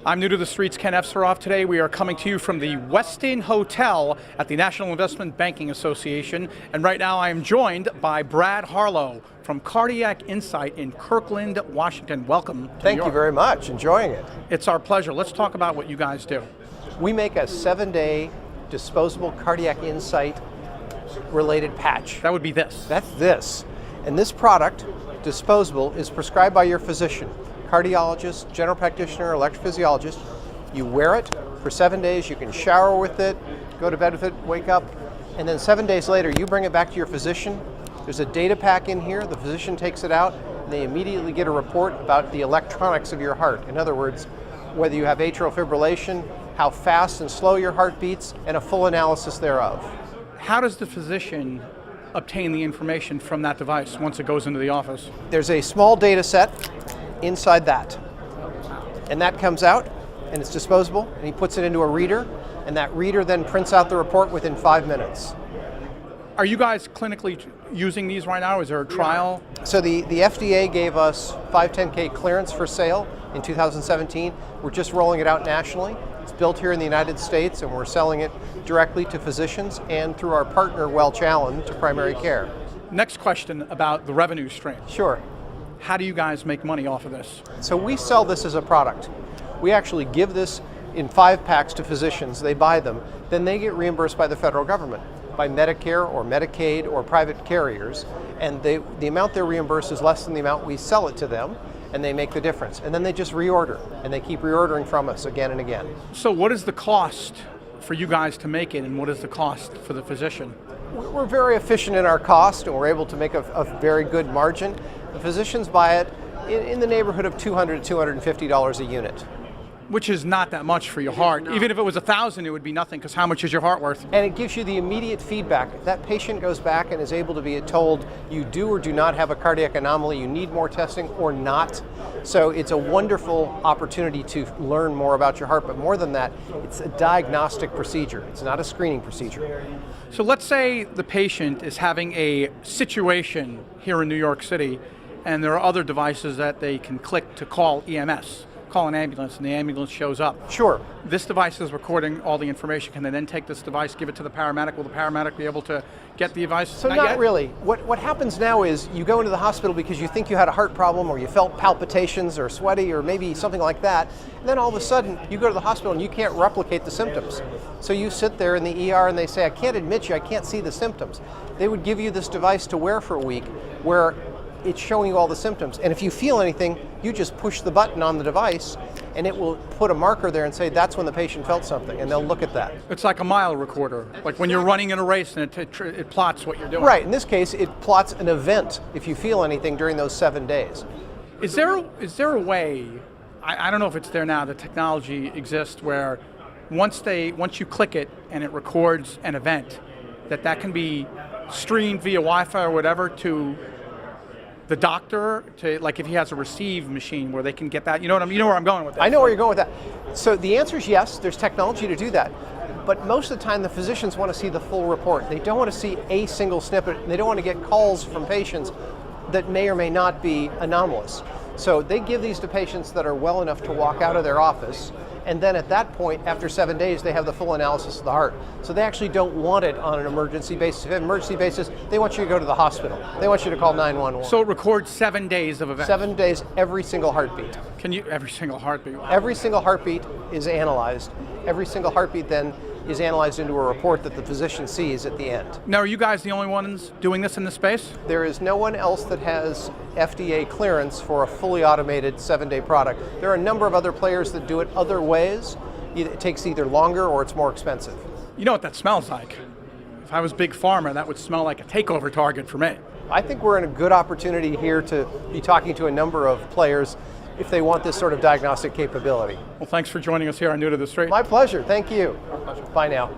I'm new to the streets, Ken Efseroff. Today we are coming to you from the Westin Hotel at the National Investment Banking Association. And right now I am joined by Brad Harlow from Cardiac Insight in Kirkland, Washington. Welcome to New York. Thank you very much, enjoying it. It's our pleasure. Let's talk about what you guys do. We make a 7-day disposable Cardiac Insight related patch. That would be this. That's this. And this product, disposable, is prescribed by your physician. Cardiologist, general practitioner, electrophysiologist. You wear it for 7 days, you can shower with it, go to bed with it, wake up, and then 7 days later you bring it back to your physician. There's a data pack in here, the physician takes it out, and they immediately get a report about the electronics of your heart. In other words, whether you have atrial fibrillation, how fast and slow your heart beats, and a full analysis thereof. How does the physician obtain the information from that device once it goes into the office? There's a small data set inside that, and that comes out and it's disposable, and he puts it into a reader, and that reader then prints out the report within 5 minutes. Are you guys clinically using these right now? Is there a trial? So the FDA gave us 510K clearance for sale in 2017. We're just rolling it out nationally. It's built here in the United States, and we're selling it directly to physicians and through our partner Well Challenge to primary care. Next question about the revenue stream. Sure. How do you guys make money off of this? So we sell this as a product. We actually give this in 5 packs to physicians. They buy them. Then they get reimbursed by the federal government, by Medicare or Medicaid or private carriers. And the amount they're reimbursed is less than the amount we sell it to them, and they make the difference. And then they just reorder, and they keep reordering from us again and again. So what is the cost for you guys to make it, and what is the cost for the physician? We're very efficient in our cost, and we're able to make a very good margin. The physicians buy it in the neighborhood of $200 to $250 a unit. Which is not that much for your heart. No. Even if it was $1,000, it would be nothing, because how much is your heart worth? And it gives you the immediate feedback. That patient goes back and is able to be told you do or do not have a cardiac anomaly, you need more testing or not. So it's a wonderful opportunity to learn more about your heart, but more than that, it's a diagnostic procedure. It's not a screening procedure. So let's say the patient is having a situation here in New York City, and there are other devices that they can click to call EMS. Call an ambulance, and the ambulance shows up. Sure. This device is recording all the information. Can they then take this device, give it to the paramedic? Will the paramedic be able to get the device? So not really. What happens now is you go into the hospital because you think you had a heart problem, or you felt palpitations or sweaty or maybe something like that. And then all of a sudden you go to the hospital and you can't replicate the symptoms. So you sit there in the ER and they say, I can't admit you, I can't see the symptoms. They would give you this device to wear for a week where it's showing you all the symptoms. And if you feel anything, you just push the button on the device and it will put a marker there and say that's when the patient felt something, and they'll look at that. It's like a mile recorder, like when you're running in a race and it plots what you're doing. Right, in this case it plots an event if you feel anything during those 7 days. Is there a way, I don't know if it's there now, the technology exists where once you click it and it records an event, that can be streamed via Wi-Fi or whatever to the doctor, to, like if he has a receive machine where they can get that, you know where I'm going with that. I know where you're going with that. So the answer is yes, there's technology to do that. But most of the time the physicians want to see the full report. They don't want to see a single snippet, and they don't want to get calls from patients that may or may not be anomalous. So they give these to patients that are well enough to walk out of their office, and then at that point, after 7 days, they have the full analysis of the heart. So they actually don't want it on an emergency basis. If you have an emergency basis, they want you to go to the hospital. They want you to call 911. So it records 7 days of events? 7 days, every single heartbeat. Every single heartbeat? Wow. Every single heartbeat is analyzed. Every single heartbeat then is analyzed into a report that the physician sees at the end. Now, are you guys the only ones doing this in the space? There is no one else that has FDA clearance for a fully automated 7-day product. There are a number of other players that do it other ways. It takes either longer or it's more expensive. You know what that smells like? If I was Big Pharma, that would smell like a takeover target for me. I think we're in a good opportunity here to be talking to a number of players if they want this sort of diagnostic capability. Well, thanks for joining us here on New to the Street. My pleasure, thank you. Our pleasure. Bye now.